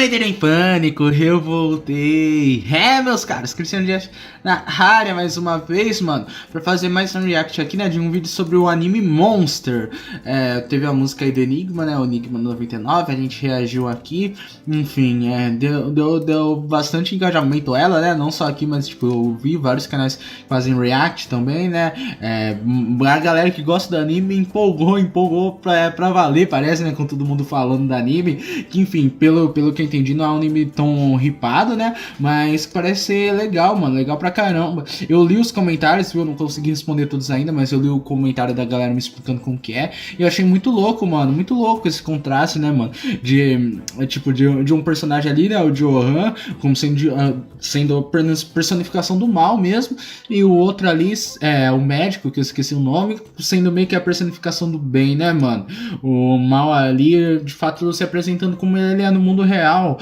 Entra em pânico, eu voltei. Meus caros, Cristiano Dias na área mais uma vez, mano, pra fazer mais um react aqui, né, de um vídeo sobre o anime Monster. Teve a música aí do Enigma, né, o Enigma 99, a gente reagiu aqui, enfim, deu bastante engajamento ela, né, não só aqui, mas tipo, eu vi vários canais que fazem react também, né, a galera que gosta do anime empolgou pra valer, parece, né, com todo mundo falando do anime, que enfim, pelo que eu entendi, não é um anime tão ripado, né, mas parece ser legal, mano, legal pra caramba. Eu li os comentários, viu, eu não consegui responder todos ainda, mas eu li o comentário da galera me explicando como que é, e eu achei muito louco, mano, muito louco esse contraste, né, mano, de um personagem ali, né, o Johan, como sendo personificação do mal mesmo, e o outro ali, o médico, que eu esqueci o nome, sendo meio que a personificação do bem, né, mano, o mal ali, de fato, se apresentando como ele é no mundo real,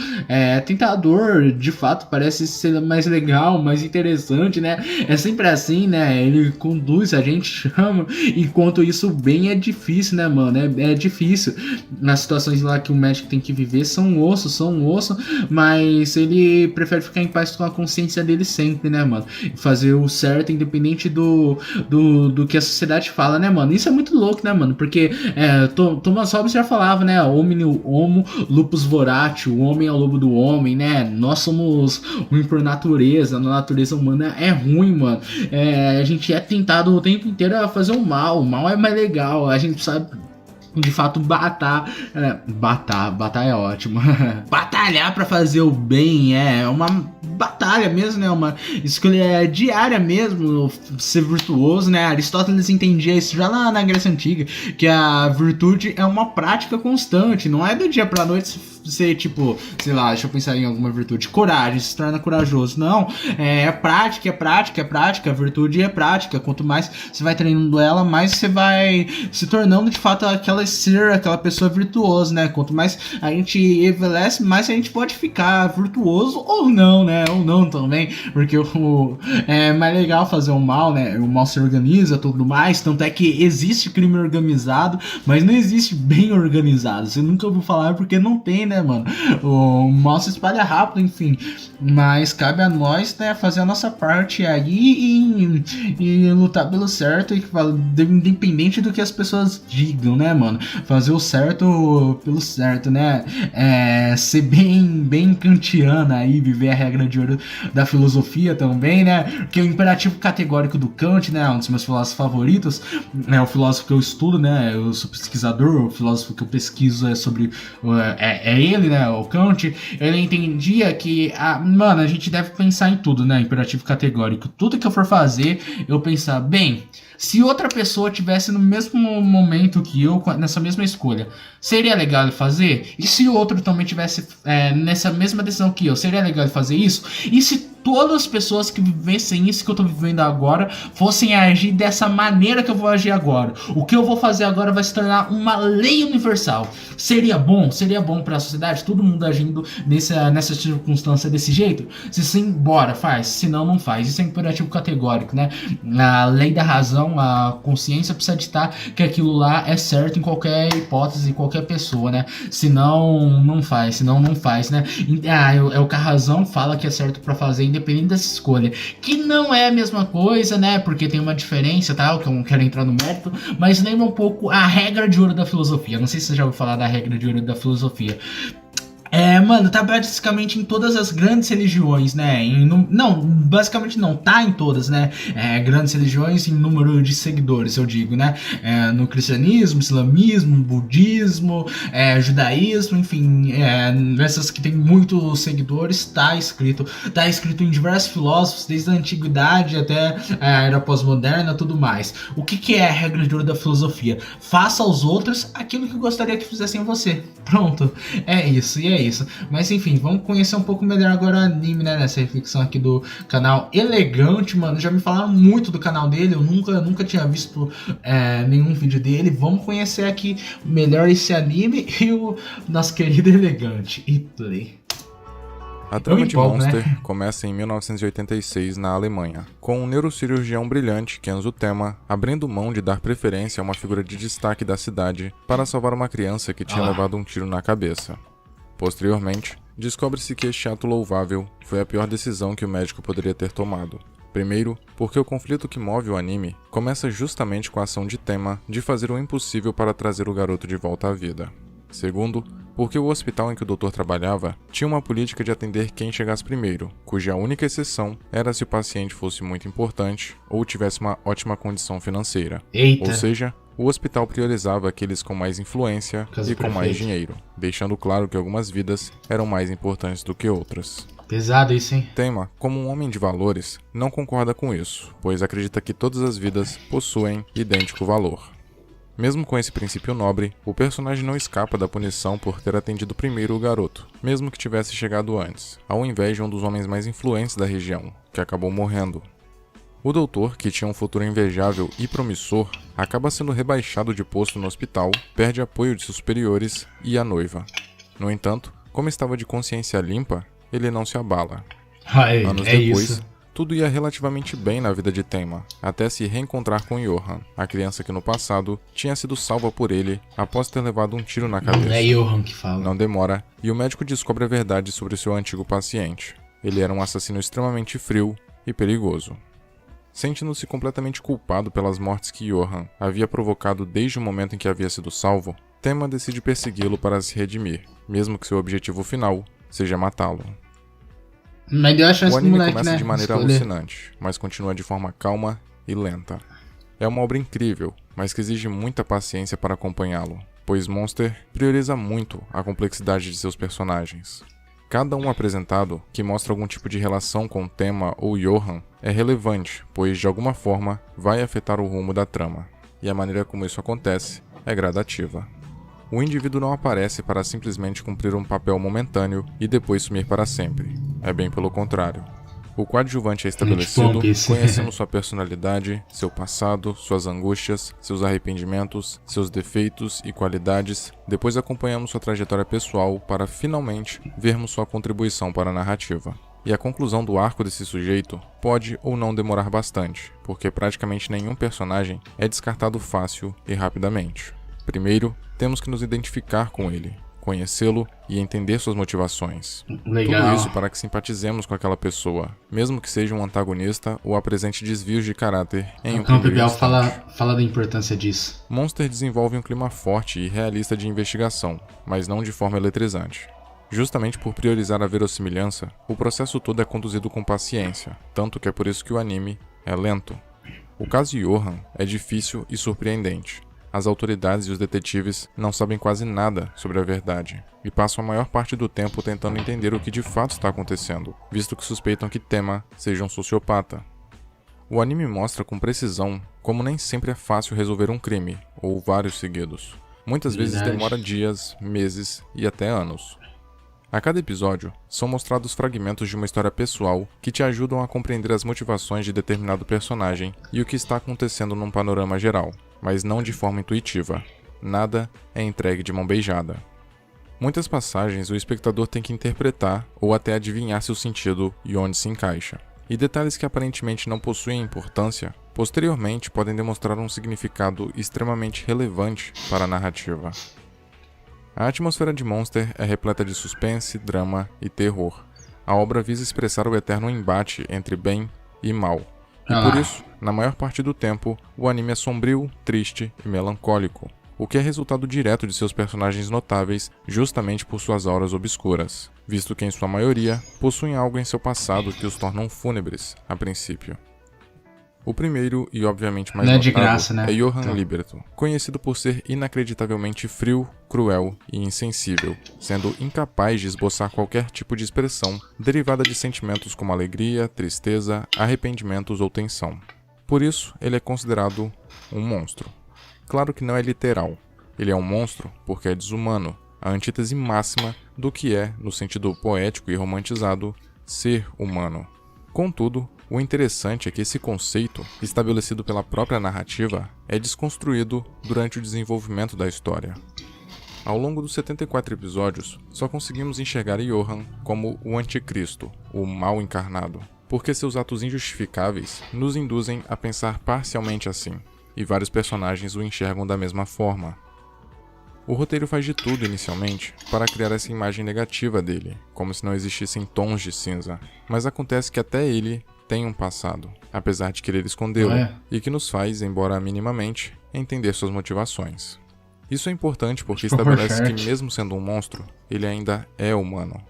tentador, de fato, parece ser mais legal, mais interessante, né? É sempre assim, né? Ele conduz, a gente chama, enquanto isso bem é difícil, né, mano? É difícil. Nas situações lá que o médico tem que viver são osso, mas ele prefere ficar em paz com a consciência dele sempre, né, mano? Fazer o certo, independente do que a sociedade fala, né, mano? Isso é muito louco, né, mano? Porque Thomas Hobbes já falava, né? Homo lupus voratio, o homem é o lobo do homem, né? Nós somos ruim por natureza, a natureza humana é ruim, mano. A gente é tentado o tempo inteiro a fazer o mal é mais legal, a gente sabe de fato batar é ótimo. Batalhar pra fazer o bem é uma batalha mesmo, né? Uma escolha diária mesmo, ser virtuoso, né? Aristóteles entendia isso já lá na Grécia Antiga, que a virtude é uma prática constante, não é do dia pra noite ser tipo, sei lá, deixa eu pensar em alguma virtude, coragem, se torna corajoso, não, é prática, a virtude é prática, quanto mais você vai treinando ela, mais você vai se tornando de fato aquela pessoa virtuosa, né, quanto mais a gente envelhece, mais a gente pode ficar virtuoso ou não, né, ou não também, porque é mais legal fazer o mal, né, o mal se organiza, tudo mais, tanto é que existe crime organizado, mas não existe bem organizado, você nunca ouviu falar porque não tem, né, mano? O mal se espalha rápido, enfim. Mas cabe a nós, né, fazer a nossa parte aí e lutar pelo certo, independente do que as pessoas digam, né, mano? Fazer o certo pelo certo, né? Ser bem kantiana aí, viver a regra de ouro da filosofia também, né? Porque o imperativo categórico do Kant, né, um dos meus filósofos favoritos, é o filósofo que eu estudo, né? Eu sou pesquisador, o filósofo que eu pesquiso é sobre ele, né, o Kant, ele entendia que, mano, a gente deve pensar em tudo, né, imperativo categórico. Tudo que eu for fazer, eu pensar, bem, se outra pessoa tivesse no mesmo momento que eu, nessa mesma escolha, seria legal fazer? E se o outro também tivesse nessa mesma decisão que eu, seria legal fazer isso? E se todas as pessoas que vivessem isso que eu tô vivendo agora fossem agir dessa maneira que eu vou agir agora? O que eu vou fazer agora vai se tornar uma lei universal. Seria bom para a sociedade? Todo mundo agindo nessa circunstância desse jeito? Se sim, bora, faz. Se não, não faz. Isso é imperativo categórico, né? A lei da razão, a consciência precisa ditar que aquilo lá é certo em qualquer hipótese, em qualquer pessoa, né? Se não, não faz. Se não, não faz, né? É o que a razão fala que é certo pra fazer, independente dessa escolha. Que não é a mesma coisa, né? Porque tem uma diferença, tá? Que eu não quero entrar no mérito, mas lembra um pouco a regra de ouro da filosofia. Não sei se você já ouviu falar da regra de ouro da filosofia. Mano, tá basicamente em todas as grandes religiões, né? Não, basicamente não, tá em todas, né? Grandes religiões em número de seguidores, eu digo, né? No cristianismo, islamismo, budismo, judaísmo, enfim, nessas que tem muitos seguidores, tá escrito em diversos filósofos, desde a antiguidade até a era pós-moderna, tudo mais. O que é a regra de ouro da filosofia? Faça aos outros aquilo que gostaria que fizessem a você. Pronto, é isso. Mas enfim, vamos conhecer um pouco melhor agora o anime, né? Nessa reflexão aqui do canal Elegante, mano. Já me falaram muito do canal dele, eu nunca tinha visto nenhum vídeo dele. Vamos conhecer aqui melhor esse anime e o nosso querido Elegante. E play. A trama de Monster começa em 1986 na Alemanha, com um neurocirurgião brilhante, Kenzo Tema, abrindo mão de dar preferência a uma figura de destaque da cidade para salvar uma criança que tinha levado um tiro na cabeça. Posteriormente, descobre-se que este ato louvável foi a pior decisão que o médico poderia ter tomado. Primeiro, porque o conflito que move o anime começa justamente com a ação de Tema de fazer o impossível para trazer o garoto de volta à vida. Segundo, porque o hospital em que o doutor trabalhava tinha uma política de atender quem chegasse primeiro, cuja única exceção era se o paciente fosse muito importante ou tivesse uma ótima condição financeira. Eita. Ou seja, o hospital priorizava aqueles com mais influência e com mais dinheiro, deixando claro que algumas vidas eram mais importantes do que outras. Pesado isso, hein? Tema, como um homem de valores, não concorda com isso, pois acredita que todas as vidas possuem idêntico valor. Mesmo com esse princípio nobre, o personagem não escapa da punição por ter atendido primeiro o garoto, mesmo que tivesse chegado antes, ao invés de um dos homens mais influentes da região, que acabou morrendo. O doutor, que tinha um futuro invejável e promissor, acaba sendo rebaixado de posto no hospital, perde apoio de seus superiores e a noiva. No entanto, como estava de consciência limpa, ele não se abala. Anos depois, isso. tudo ia relativamente bem na vida de Tema, até se reencontrar com Johan, a criança que no passado tinha sido salva por ele após ter levado um tiro na cabeça. É Johan que fala. Não demora, e o médico descobre a verdade sobre seu antigo paciente. Ele era um assassino extremamente frio e perigoso. Sentindo-se completamente culpado pelas mortes que Johan havia provocado desde o momento em que havia sido salvo, Tema decide persegui-lo para se redimir, mesmo que seu objetivo final seja matá-lo. Mas deu a chance O do anime moleque, começa né? de maneira Escolher. alucinante, mas continua de forma calma e lenta. É uma obra incrível, mas que exige muita paciência para acompanhá-lo, pois Monster prioriza muito a complexidade de seus personagens. Cada um apresentado, que mostra algum tipo de relação com Tema ou Johan, é relevante, pois de alguma forma vai afetar o rumo da trama, e a maneira como isso acontece é gradativa. O indivíduo não aparece para simplesmente cumprir um papel momentâneo e depois sumir para sempre. É bem pelo contrário. O coadjuvante é estabelecido, conhecendo sua personalidade, seu passado, suas angústias, seus arrependimentos, seus defeitos e qualidades. Depois acompanhamos sua trajetória pessoal para finalmente vermos sua contribuição para a narrativa. E a conclusão do arco desse sujeito pode ou não demorar bastante, porque praticamente nenhum personagem é descartado fácil e rapidamente. Primeiro, temos que nos identificar com ele, conhecê-lo e entender suas motivações. Legal. Tudo isso para que simpatizemos com aquela pessoa, mesmo que seja um antagonista ou apresente desvios de caráter em um Então, primeiro Biel instante. fala da importância disso. Monster desenvolve um clima forte e realista de investigação, mas não de forma eletrizante. Justamente por priorizar a verossimilhança, o processo todo é conduzido com paciência, tanto que é por isso que o anime é lento. O caso Johan é difícil e surpreendente. As autoridades e os detetives não sabem quase nada sobre a verdade, e passam a maior parte do tempo tentando entender o que de fato está acontecendo, visto que suspeitam que Tema seja um sociopata. O anime mostra com precisão como nem sempre é fácil resolver um crime, ou vários seguidos. Muitas vezes demora dias, meses e até anos. A cada episódio, são mostrados fragmentos de uma história pessoal que te ajudam a compreender as motivações de determinado personagem e o que está acontecendo num panorama geral, mas não de forma intuitiva. Nada é entregue de mão beijada. Muitas passagens o espectador tem que interpretar ou até adivinhar seu sentido e onde se encaixa. E detalhes que aparentemente não possuem importância, posteriormente podem demonstrar um significado extremamente relevante para a narrativa. A atmosfera de Monster é repleta de suspense, drama e terror. A obra visa expressar o eterno embate entre bem e mal. E por isso, na maior parte do tempo, o anime é sombrio, triste e melancólico, o que é resultado direto de seus personagens notáveis justamente por suas auras obscuras, visto que em sua maioria possuem algo em seu passado que os tornam fúnebres, a princípio. O primeiro e obviamente mais notável é Johan Liberto, conhecido por ser inacreditavelmente frio, cruel e insensível, sendo incapaz de esboçar qualquer tipo de expressão derivada de sentimentos como alegria, tristeza, arrependimentos ou tensão. Por isso, ele é considerado um monstro. Claro que não é literal. Ele é um monstro porque é desumano, a antítese máxima do que é, no sentido poético e romantizado, ser humano. Contudo, o interessante é que esse conceito, estabelecido pela própria narrativa, é desconstruído durante o desenvolvimento da história. Ao longo dos 74 episódios, só conseguimos enxergar Johan como o anticristo, o mal encarnado, porque seus atos injustificáveis nos induzem a pensar parcialmente assim, e vários personagens o enxergam da mesma forma. O roteiro faz de tudo inicialmente para criar essa imagem negativa dele, como se não existissem tons de cinza, mas acontece que até ele tem um passado, apesar de querer escondê-lo, e que nos faz, embora minimamente, entender suas motivações. Isso é importante porque estabelece que mesmo sendo um monstro, ele ainda é humano.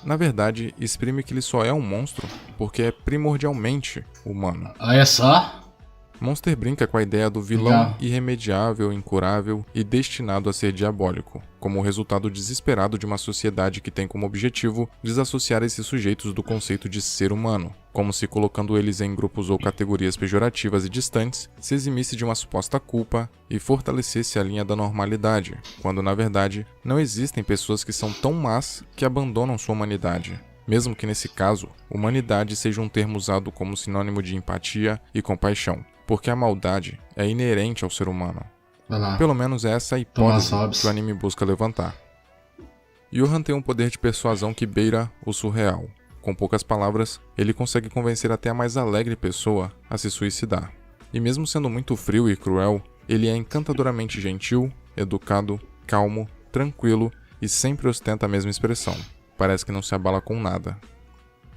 Na verdade, exprime que ele só é um monstro porque é primordialmente humano. Olha só. Monster brinca com a ideia do vilão irremediável, incurável e destinado a ser diabólico, como o resultado desesperado de uma sociedade que tem como objetivo desassociar esses sujeitos do conceito de ser humano, como se colocando eles em grupos ou categorias pejorativas e distantes, se eximisse de uma suposta culpa e fortalecesse a linha da normalidade, quando na verdade não existem pessoas que são tão más que abandonam sua humanidade. Mesmo que nesse caso, humanidade seja um termo usado como sinônimo de empatia e compaixão, porque a maldade é inerente ao ser humano. Pelo menos essa é a hipótese que o anime busca levantar. Johan tem um poder de persuasão que beira o surreal. Com poucas palavras, ele consegue convencer até a mais alegre pessoa a se suicidar. E mesmo sendo muito frio e cruel, ele é encantadoramente gentil, educado, calmo, tranquilo e sempre ostenta a mesma expressão. Parece que não se abala com nada.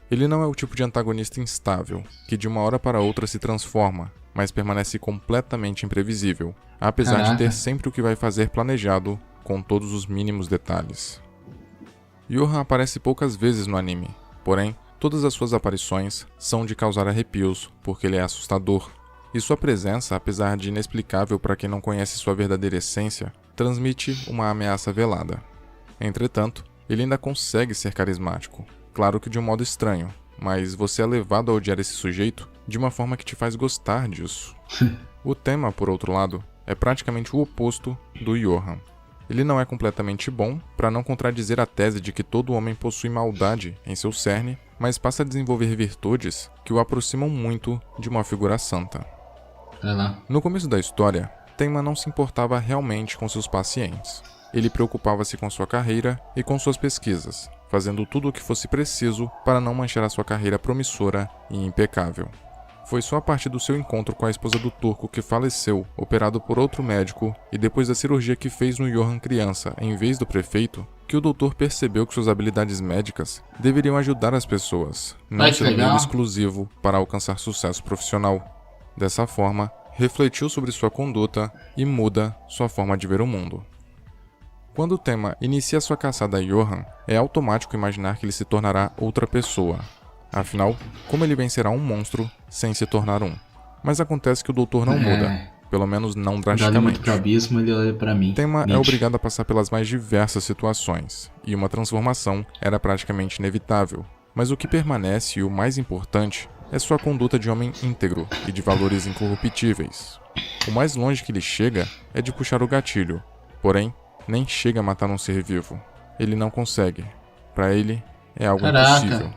Ele não é o tipo de antagonista instável, que de uma hora para outra se transforma, mas permanece completamente imprevisível, apesar de ter sempre o que vai fazer planejado, com todos os mínimos detalhes. Johan aparece poucas vezes no anime, porém, todas as suas aparições são de causar arrepios, porque ele é assustador, e sua presença, apesar de inexplicável para quem não conhece sua verdadeira essência, transmite uma ameaça velada. Entretanto, ele ainda consegue ser carismático, claro que de um modo estranho, mas você é levado a odiar esse sujeito de uma forma que te faz gostar disso. O tema, por outro lado, é praticamente o oposto do Johan. Ele não é completamente bom, para não contradizer a tese de que todo homem possui maldade em seu cerne, mas passa a desenvolver virtudes que o aproximam muito de uma figura santa. No começo da história, Tenma não se importava realmente com seus pacientes. Ele preocupava-se com sua carreira e com suas pesquisas, fazendo tudo o que fosse preciso para não manchar a sua carreira promissora e impecável. Foi só a partir do seu encontro com a esposa do turco que faleceu, operado por outro médico, e depois da cirurgia que fez no Johan criança em vez do prefeito, que o doutor percebeu que suas habilidades médicas deveriam ajudar as pessoas, não ser um meio exclusivo para alcançar sucesso profissional. Dessa forma, refletiu sobre sua conduta e muda sua forma de ver o mundo. Quando o Tenma inicia sua caçada a Johan, é automático imaginar que ele se tornará outra pessoa. Afinal, como ele vencerá um monstro sem se tornar um? Mas acontece que o doutor não muda, pelo menos não drasticamente. Tenma é obrigado a passar pelas mais diversas situações, e uma transformação era praticamente inevitável. Mas o que permanece e o mais importante é sua conduta de homem íntegro e de valores incorruptíveis. O mais longe que ele chega é de puxar o gatilho, porém, nem chega a matar um ser vivo. Ele não consegue. Para ele, é algo impossível.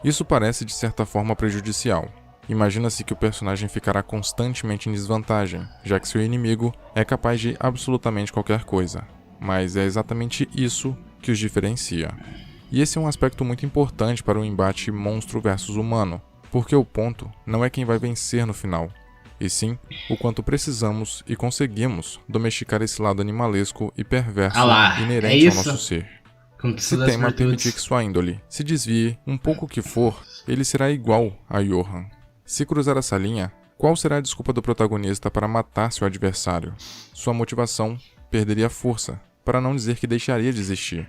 Isso parece de certa forma prejudicial. Imagina-se que o personagem ficará constantemente em desvantagem, já que seu inimigo é capaz de absolutamente qualquer coisa. Mas é exatamente isso que os diferencia. E esse é um aspecto muito importante para o embate monstro versus humano, porque o ponto não é quem vai vencer no final, e sim o quanto precisamos e conseguimos domesticar esse lado animalesco e perverso inerente ao nosso ser. Se Tenma permitir que sua índole se desvie um pouco que for, ele será igual a Johan. Se cruzar essa linha, qual será a desculpa do protagonista para matar seu adversário? Sua motivação perderia força, para não dizer que deixaria de existir.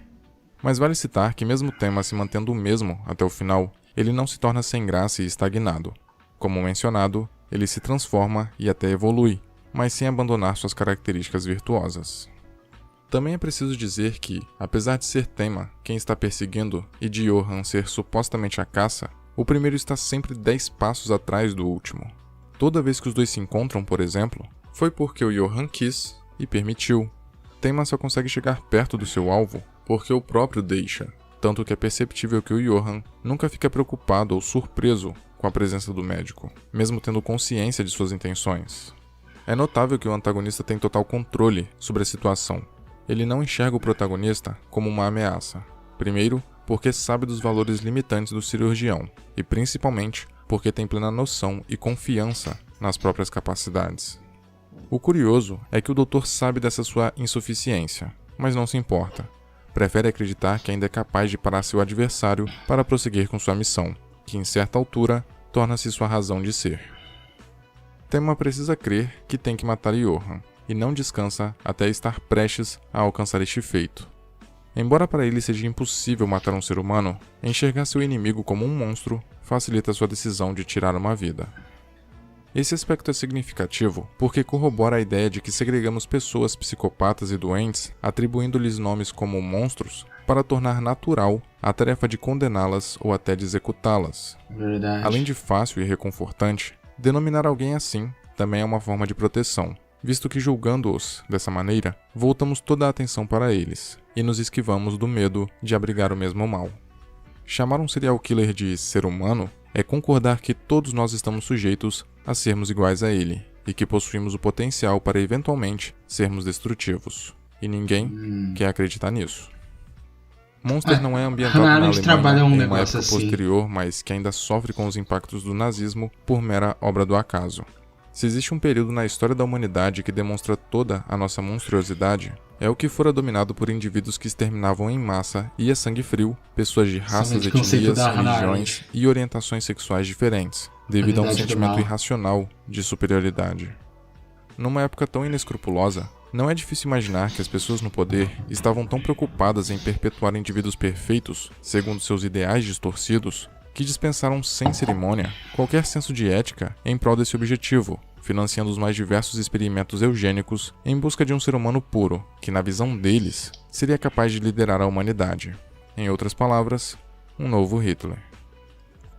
Mas vale citar que mesmo Tenma se mantendo o mesmo até o final, ele não se torna sem graça e estagnado. Como mencionado, ele se transforma e até evolui, mas sem abandonar suas características virtuosas. Também é preciso dizer que, apesar de ser Tenma quem está perseguindo e de Johan ser supostamente a caça, o primeiro está sempre 10 passos atrás do último. Toda vez que os dois se encontram, por exemplo, foi porque o Johan quis e permitiu. Tenma só consegue chegar perto do seu alvo porque o próprio deixa, tanto que é perceptível que o Johan nunca fica preocupado ou surpreso com a presença do médico, mesmo tendo consciência de suas intenções. É notável que o antagonista tem total controle sobre a situação. Ele não enxerga o protagonista como uma ameaça. Primeiro, porque sabe dos valores limitantes do cirurgião, e principalmente porque tem plena noção e confiança nas próprias capacidades. O curioso é que o doutor sabe dessa sua insuficiência, mas não se importa. Prefere acreditar que ainda é capaz de parar seu adversário para prosseguir com sua missão, que em certa altura torna-se sua razão de ser. Tenma precisa crer que tem que matar Johan, e não descansa até estar prestes a alcançar este feito. Embora para ele seja impossível matar um ser humano, enxergar seu inimigo como um monstro facilita sua decisão de tirar uma vida. Esse aspecto é significativo porque corrobora a ideia de que segregamos pessoas psicopatas e doentes, atribuindo-lhes nomes como monstros, para tornar natural a tarefa de condená-las ou até de executá-las. Verdade. Além de fácil e reconfortante, denominar alguém assim também é uma forma de proteção, visto que julgando-os dessa maneira, voltamos toda a atenção para eles e nos esquivamos do medo de abrigar o mesmo mal. Chamar um serial killer de ser humano é concordar que todos nós estamos sujeitos a sermos iguais a ele e que possuímos o potencial para eventualmente sermos destrutivos. E ninguém quer acreditar nisso. Monster não é ambientado na Alemanha em uma época posterior, mas que ainda sofre com os impactos do nazismo por mera obra do acaso. Se existe um período na história da humanidade que demonstra toda a nossa monstruosidade, é o que fora dominado por indivíduos que exterminavam em massa e a sangue frio pessoas de raças, etnias, religiões e orientações sexuais diferentes, devido a um sentimento irracional de superioridade. Numa época tão inescrupulosa, não é difícil imaginar que as pessoas no poder estavam tão preocupadas em perpetuar indivíduos perfeitos, segundo seus ideais distorcidos, que dispensaram sem cerimônia qualquer senso de ética em prol desse objetivo, financiando os mais diversos experimentos eugênicos em busca de um ser humano puro, que na visão deles, seria capaz de liderar a humanidade. Em outras palavras, um novo Hitler.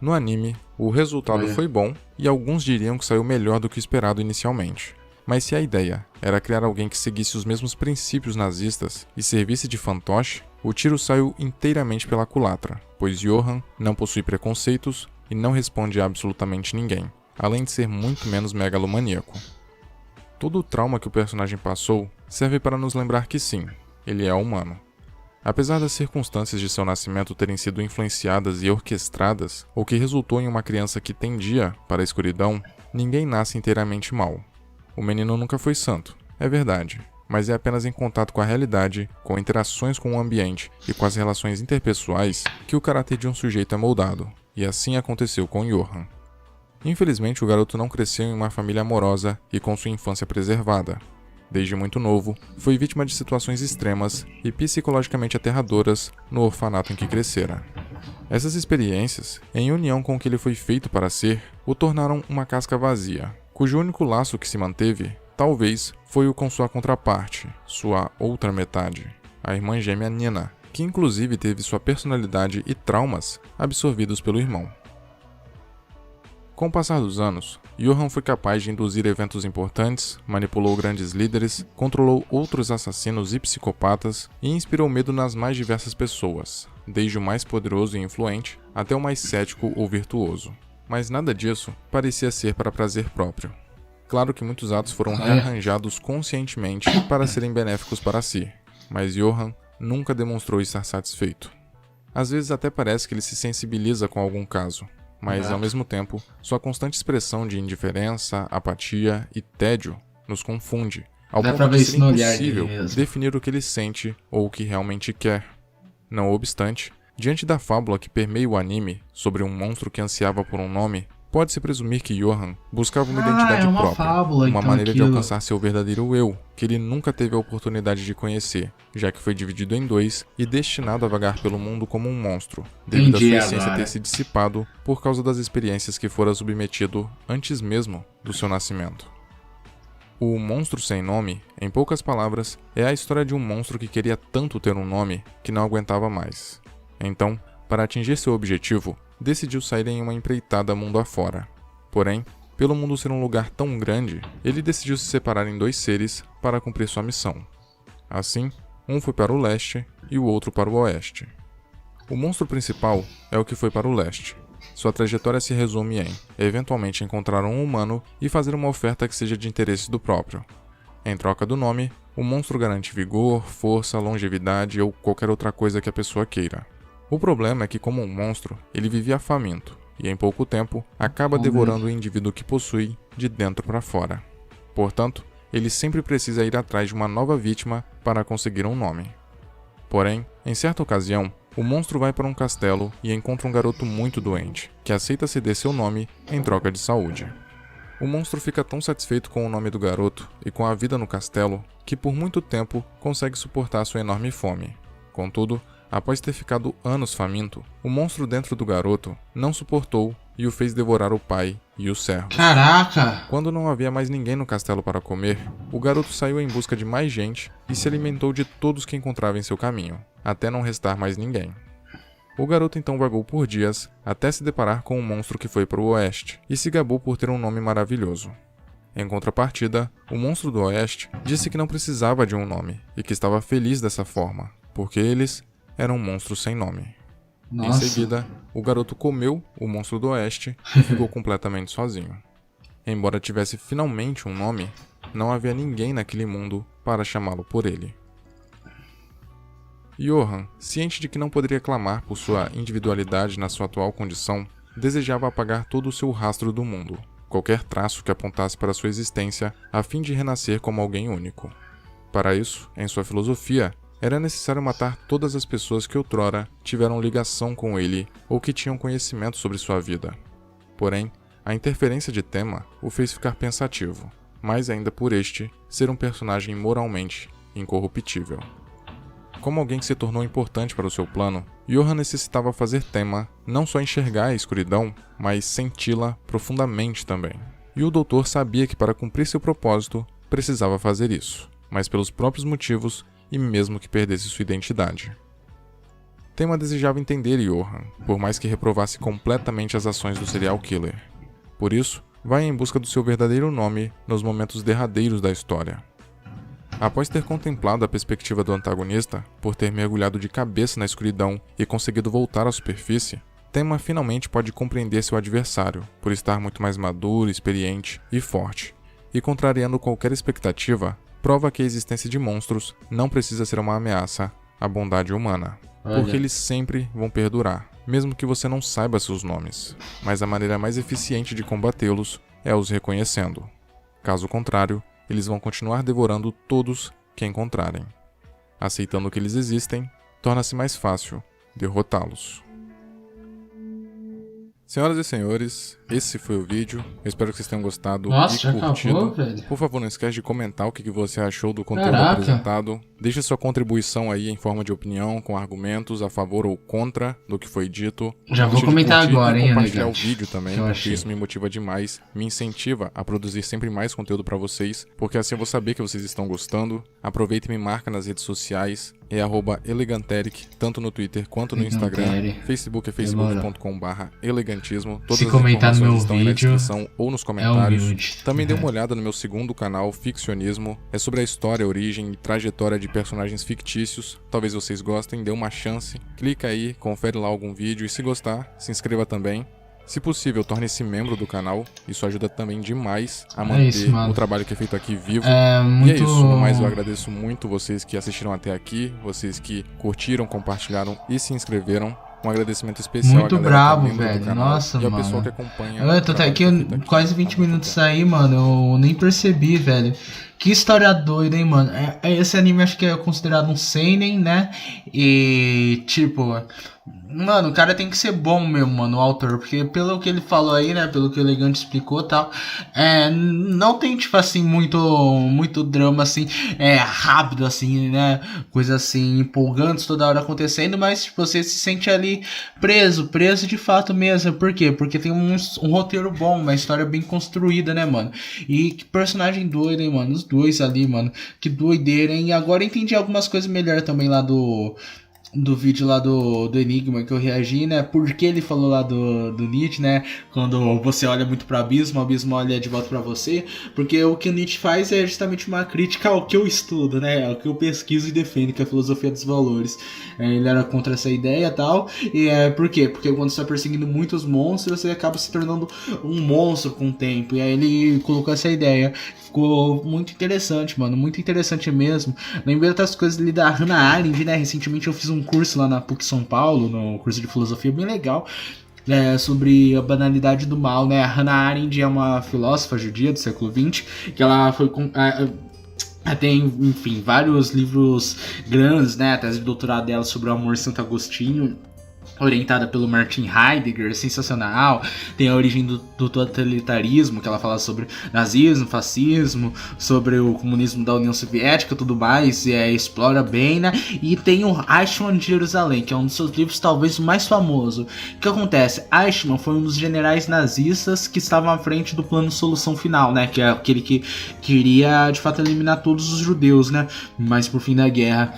No anime, o resultado foi bom e alguns diriam que saiu melhor do que esperado inicialmente. Mas se a ideia era criar alguém que seguisse os mesmos princípios nazistas e servisse de fantoche, o tiro saiu inteiramente pela culatra, pois Johan não possui preconceitos e não responde a absolutamente ninguém, além de ser muito menos megalomaníaco. Todo o trauma que o personagem passou serve para nos lembrar que sim, ele é humano. Apesar das circunstâncias de seu nascimento terem sido influenciadas e orquestradas, o que resultou em uma criança que tendia para a escuridão, ninguém nasce inteiramente mau. O menino nunca foi santo, é verdade, mas é apenas em contato com a realidade, com interações com o ambiente e com as relações interpessoais que o caráter de um sujeito é moldado, e assim aconteceu com Johan. Infelizmente, o garoto não cresceu em uma família amorosa e com sua infância preservada. Desde muito novo, foi vítima de situações extremas e psicologicamente aterradoras no orfanato em que crescera. Essas experiências, em união com o que ele foi feito para ser, o tornaram uma casca vazia, cujo único laço que se manteve, talvez, foi o com sua contraparte, sua outra metade, a irmã gêmea Nina, que inclusive teve sua personalidade e traumas absorvidos pelo irmão. Com o passar dos anos, Johan foi capaz de induzir eventos importantes, manipulou grandes líderes, controlou outros assassinos e psicopatas e inspirou medo nas mais diversas pessoas, desde o mais poderoso e influente até o mais cético ou virtuoso. Mas nada disso parecia ser para prazer próprio. Claro que muitos atos foram rearranjados conscientemente para serem benéficos para si, mas Johan nunca demonstrou estar satisfeito. Às vezes até parece que ele se sensibiliza com algum caso, mas ao mesmo tempo, sua constante expressão de indiferença, apatia e tédio nos confunde, ao ponto de ser impossível definir o que ele sente ou o que realmente quer. Não obstante, diante da fábula que permeia o anime sobre um monstro que ansiava por um nome, pode-se presumir que Johan buscava uma identidade própria, uma maneira de alcançar seu verdadeiro eu, que ele nunca teve a oportunidade de conhecer, já que foi dividido em dois e destinado a vagar pelo mundo como um monstro, devido à sua essência ter se dissipado por causa das experiências que fora submetido antes mesmo do seu nascimento. O Monstro Sem Nome, em poucas palavras, é a história de um monstro que queria tanto ter um nome que não aguentava mais. Então, para atingir seu objetivo, decidiu sair em uma empreitada mundo afora. Porém, pelo mundo ser um lugar tão grande, ele decidiu se separar em dois seres para cumprir sua missão. Assim, um foi para o leste e o outro para o oeste. O monstro principal é o que foi para o leste. Sua trajetória se resume em, eventualmente, encontrar um humano e fazer uma oferta que seja de interesse do próprio. Em troca do nome, o monstro garante vigor, força, longevidade ou qualquer outra coisa que a pessoa queira. O problema é que, como um monstro, ele vivia faminto, e em pouco tempo acaba devorando o indivíduo que possui de dentro para fora. Portanto, ele sempre precisa ir atrás de uma nova vítima para conseguir um nome. Porém, em certa ocasião, o monstro vai para um castelo e encontra um garoto muito doente, que aceita ceder seu nome em troca de saúde. O monstro fica tão satisfeito com o nome do garoto e com a vida no castelo, que por muito tempo consegue suportar sua enorme fome. Contudo, após ter ficado anos faminto, o monstro dentro do garoto não suportou e o fez devorar o pai e o servo. Caraca! Quando não havia mais ninguém no castelo para comer, o garoto saiu em busca de mais gente e se alimentou de todos que encontrava em seu caminho, até não restar mais ninguém. O garoto então vagou por dias até se deparar com um monstro que foi para o oeste e se gabou por ter um nome maravilhoso. Em contrapartida, o monstro do oeste disse que não precisava de um nome e que estava feliz dessa forma, porque eles eram monstros sem nome. Nossa. Em seguida, o garoto comeu o monstro do oeste e ficou completamente sozinho. Embora tivesse finalmente um nome, não havia ninguém naquele mundo para chamá-lo por ele. Johan, ciente de que não poderia clamar por sua individualidade na sua atual condição, desejava apagar todo o seu rastro do mundo, qualquer traço que apontasse para sua existência, a fim de renascer como alguém único. Para isso, em sua filosofia, era necessário matar todas as pessoas que outrora tiveram ligação com ele ou que tinham conhecimento sobre sua vida. Porém, a interferência de Tema o fez ficar pensativo, mais ainda por este ser um personagem moralmente incorruptível. Como alguém que se tornou importante para o seu plano, Johan necessitava fazer Tema não só enxergar a escuridão, mas senti-la profundamente também. E o doutor sabia que para cumprir seu propósito, precisava fazer isso, mas pelos próprios motivos e mesmo que perdesse sua identidade. Tema desejava entender Johan, por mais que reprovasse completamente as ações do serial killer. Por isso, vai em busca do seu verdadeiro nome nos momentos derradeiros da história. Após ter contemplado a perspectiva do antagonista, por ter mergulhado de cabeça na escuridão e conseguido voltar à superfície, Tema finalmente pode compreender seu adversário, por estar muito mais maduro, experiente e forte, e contrariando qualquer expectativa, prova que a existência de monstros não precisa ser uma ameaça à bondade humana, porque eles sempre vão perdurar, mesmo que você não saiba seus nomes, mas a maneira mais eficiente de combatê-los é os reconhecendo. Caso contrário, eles vão continuar devorando todos que encontrarem. Aceitando que eles existem, torna-se mais fácil derrotá-los. Senhoras e senhores, esse foi o vídeo. Eu espero que vocês tenham gostado Nossa, e já curtido. acabou, velho? Por favor, não esquece de comentar o que você achou do conteúdo Caraca. apresentado. Deixe sua contribuição aí em forma de opinião, com argumentos a favor ou contra do que foi dito. Já vou Deixa de comentar curtir agora, e hein, compartilhar o elegante? vídeo também, Que eu porque achei. isso me motiva demais, me incentiva a produzir sempre mais conteúdo pra vocês, porque assim eu vou saber que vocês estão gostando. Aproveita e me marca nas redes sociais, é @eleganteric, tanto no Twitter quanto no Instagram. Eleganteric. Facebook é facebook.com/elegantismo. Todas Se as comentar no informações meu estão aí na vídeo, descrição ou nos comentários. humilde. Também dê uma olhada no meu segundo canal, Ficcionismo. É sobre a história, origem e trajetória de personagens fictícios. Talvez vocês gostem, dê uma chance. Clica aí, confere lá algum vídeo e se gostar, se inscreva também. Se possível, torne-se membro do canal. Isso ajuda também demais a manter isso, mano. o trabalho que é feito aqui vivo. É E muito... é isso, no mais eu agradeço muito vocês que assistiram até aqui, vocês que curtiram, compartilharam e se inscreveram. Um agradecimento especial Muito à galera que é brabo, membro do velho. canal Nossa, e ao mano. pessoal que acompanha. Eu tô até aqui quase 20 minutos aí, mano. Eu nem percebi, velho. Que história doida, hein, mano. Esse anime acho que é considerado um seinen, né? E, tipo... Mano, o cara tem que ser bom mesmo, mano, o autor. Porque pelo que ele falou aí, né? Pelo que o Elegante explicou e tal. Não tem, tipo assim, muito drama, assim, rápido, assim, né? Coisa assim, empolgantes toda hora acontecendo. Mas tipo, você se sente ali preso de fato mesmo. Por quê? Porque tem um roteiro bom, uma história bem construída, né, mano? E que personagem doido, hein, mano? Os dois ali, mano. Que doideira, hein? E agora eu entendi algumas coisas melhor também lá do vídeo lá do Enigma que eu reagi, né? Porque ele falou lá do Nietzsche, né? Quando você olha muito pro abismo, o abismo olha de volta pra você. Porque o que o Nietzsche faz é justamente uma crítica ao que eu estudo, né? Ao que eu pesquiso e defendo, que é a filosofia dos valores. Ele era contra essa ideia e tal. E por quê? Porque quando você tá perseguindo muitos monstros, você acaba se tornando um monstro com o tempo. E aí ele colocou essa ideia. Ficou muito interessante, mano. Muito interessante mesmo. Lembrei outras coisas ali da Hannah Arendt, né? Recentemente eu fiz um curso lá na PUC São Paulo, no curso de filosofia, bem legal. sobre a banalidade do mal, né? A Hannah Arendt é uma filósofa judia do século XX, que ela foi tem, enfim, vários livros grandes, né? A tese de doutorado dela sobre o amor Santo Agostinho, orientada pelo Martin Heidegger, sensacional. Tem a origem do totalitarismo, que ela fala sobre nazismo, fascismo, sobre o comunismo da União Soviética, tudo mais, e explora bem, né? E tem o Eichmann de Jerusalém, que é um dos seus livros talvez o mais famoso. O que acontece? Eichmann foi um dos generais nazistas que estavam à frente do plano Solução Final, né? Que é aquele que queria, de fato, eliminar todos os judeus, né? Mas por fim da guerra.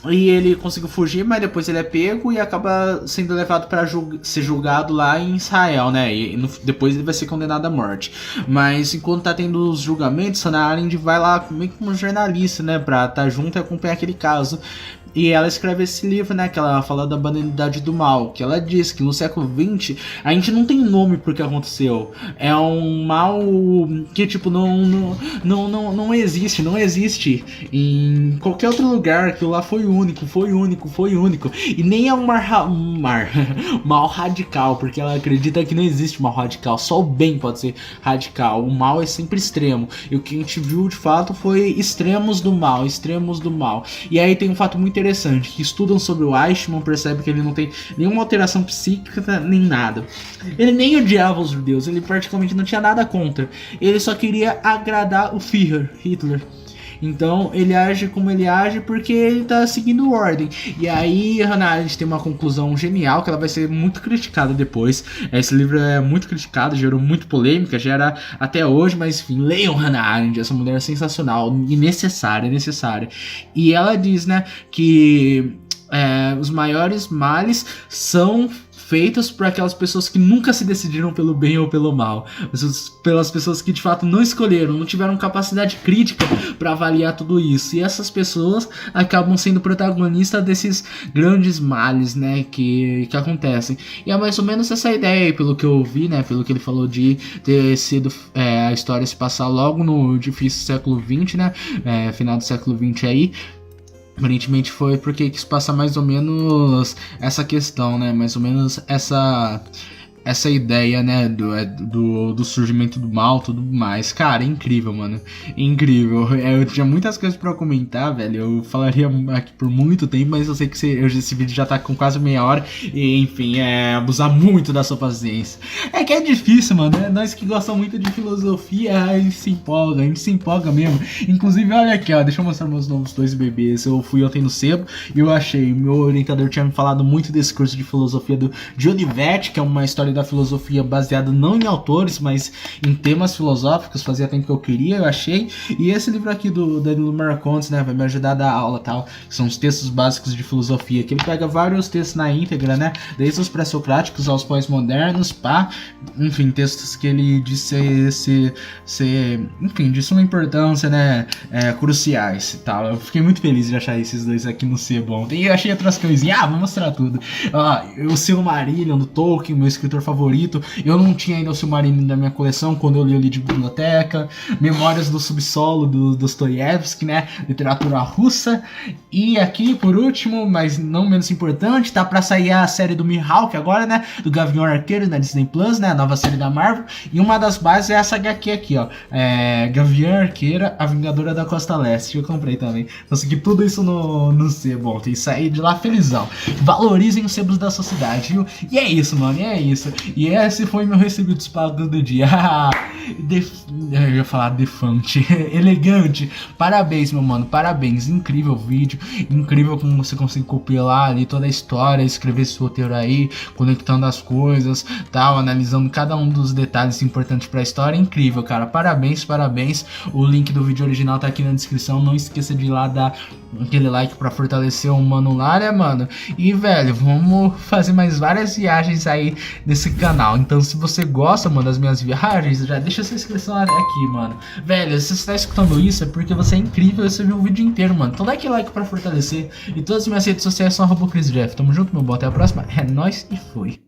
E ele conseguiu fugir, mas depois ele é pego e acaba sendo levado para ser julgado lá em Israel, né? E depois ele vai ser condenado à morte. Mas enquanto tá tendo os julgamentos, Hannah Arendt vai lá meio como jornalista, né? Pra estar junto e acompanhar aquele caso. E ela escreve esse livro, né, que ela fala da banalidade do mal, que ela diz que no século XX a gente não tem nome pro que aconteceu. É um mal que, tipo, não existe em qualquer outro lugar. Aquilo lá foi único. E nem é um mal radical, porque ela acredita que não existe mal radical, só o bem pode ser radical. O mal é sempre extremo. E o que a gente viu, de fato, foi extremos do mal. E aí tem um fato muito interessante, que estudam sobre o Eichmann, percebem que ele não tem nenhuma alteração psíquica, nem nada. Ele nem odiava os judeus, ele praticamente não tinha nada contra. Ele só queria agradar o Führer, Hitler. Então ele age como ele age porque ele tá seguindo ordem. E aí Hannah Arendt tem uma conclusão genial, que ela vai ser muito criticada depois. Esse livro é muito criticado, gerou muito polêmica, gera até hoje, mas enfim, leiam Hannah Arendt, essa mulher é sensacional e necessária. E ela diz, né, que os maiores males são feitas por aquelas pessoas que nunca se decidiram pelo bem ou pelo mal, pelas pessoas que de fato não escolheram, não tiveram capacidade crítica para avaliar tudo isso, e essas pessoas acabam sendo protagonistas desses grandes males, né, que acontecem. E é mais ou menos essa ideia aí, pelo que eu vi, né, pelo que ele falou de ter sido a história se passar logo no difícil século XX, né, final do século XX aí. Aparentemente foi porque quis passar mais ou menos essa questão, né? Mais ou menos essa ideia, né, do surgimento do mal, tudo mais. Cara, é incrível, mano. Incrível. Eu tinha muitas coisas pra comentar, velho. Eu falaria aqui por muito tempo, mas eu sei que esse vídeo já tá com quase meia hora. E, enfim, abusar muito da sua paciência. É que é difícil, mano. Nós que gostamos muito de filosofia, a gente se empolga mesmo. Inclusive, olha aqui, ó. Deixa eu mostrar meus novos 2 bebês. Eu fui ontem no sebo e eu achei. Meu orientador tinha me falado muito desse curso de filosofia do de Olivetti, que é uma história da filosofia baseada não em autores, mas em temas filosóficos. Fazia tempo que eu queria, eu achei. E esse livro aqui do Danilo Marcondes, né, vai me ajudar a dar aula, tal, que são os textos básicos de filosofia, que ele pega vários textos na íntegra, né, desde os pré-socráticos aos pós-modernos, enfim, textos que ele disse enfim, de suma importância, né, cruciais e tal. Eu fiquei muito feliz de achar esses dois aqui no sebo ontem. E eu achei outras coisinhas, vou mostrar tudo. O Silmarillion do Tolkien, meu escritor favorito. Eu não tinha ainda o Silmarillion na minha coleção quando eu li o livro de biblioteca. Memórias do Subsolo do Dostoiévski, né, literatura russa. E aqui, por último, mas não menos importante, tá pra sair a série do Mihawk agora, né, do Gavião Arqueiro na Disney Plus, né, a nova série da Marvel. E uma das bases é essa HQ aqui, ó, Gavião Arqueira, a Vingadora da Costa Leste. Eu comprei também. Consegui tudo isso no sebo ontem e saí de lá felizão. Valorizem os sebos da sociedade, viu? E é isso, mano, E esse foi meu recebido dos pagos do dia. Eu ia falar defante. Elegante. Parabéns, meu mano. Parabéns. Incrível vídeo. Incrível como você consegue compilar ali toda a história, escrever esse roteiro aí, conectando as coisas, tal, analisando cada um dos detalhes importantes pra história. Incrível, cara. Parabéns. O link do vídeo original tá aqui na descrição. Não esqueça de ir lá dar aquele like pra fortalecer o mano lá, né, mano? E, velho, vamos fazer mais várias viagens aí nesse canal. Então, se você gosta, mano, das minhas viagens, já deixa sua inscrição aqui, mano. Velho, se você tá escutando isso é porque você é incrível e você viu o vídeo inteiro, mano. Então, dá aquele like pra fortalecer. E todas as minhas redes sociais são @ChrisJeff. Tamo junto, meu bom. Até a próxima. É nóis e fui.